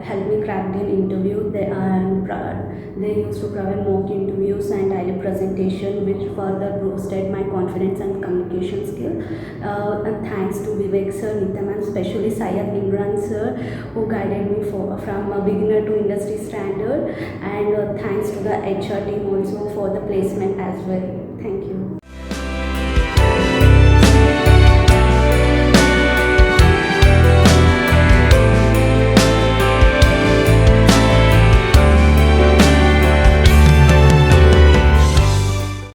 helped me crack the interview. They used to provide mock interviews and daily presentation, which further boosted my confidence and communication skill. And thanks to Vivek sir, Nityam, and especially Syed Imran sir, who guided me from a beginner to industry standard. And thanks to the HR team also for the placement as well. Thank you.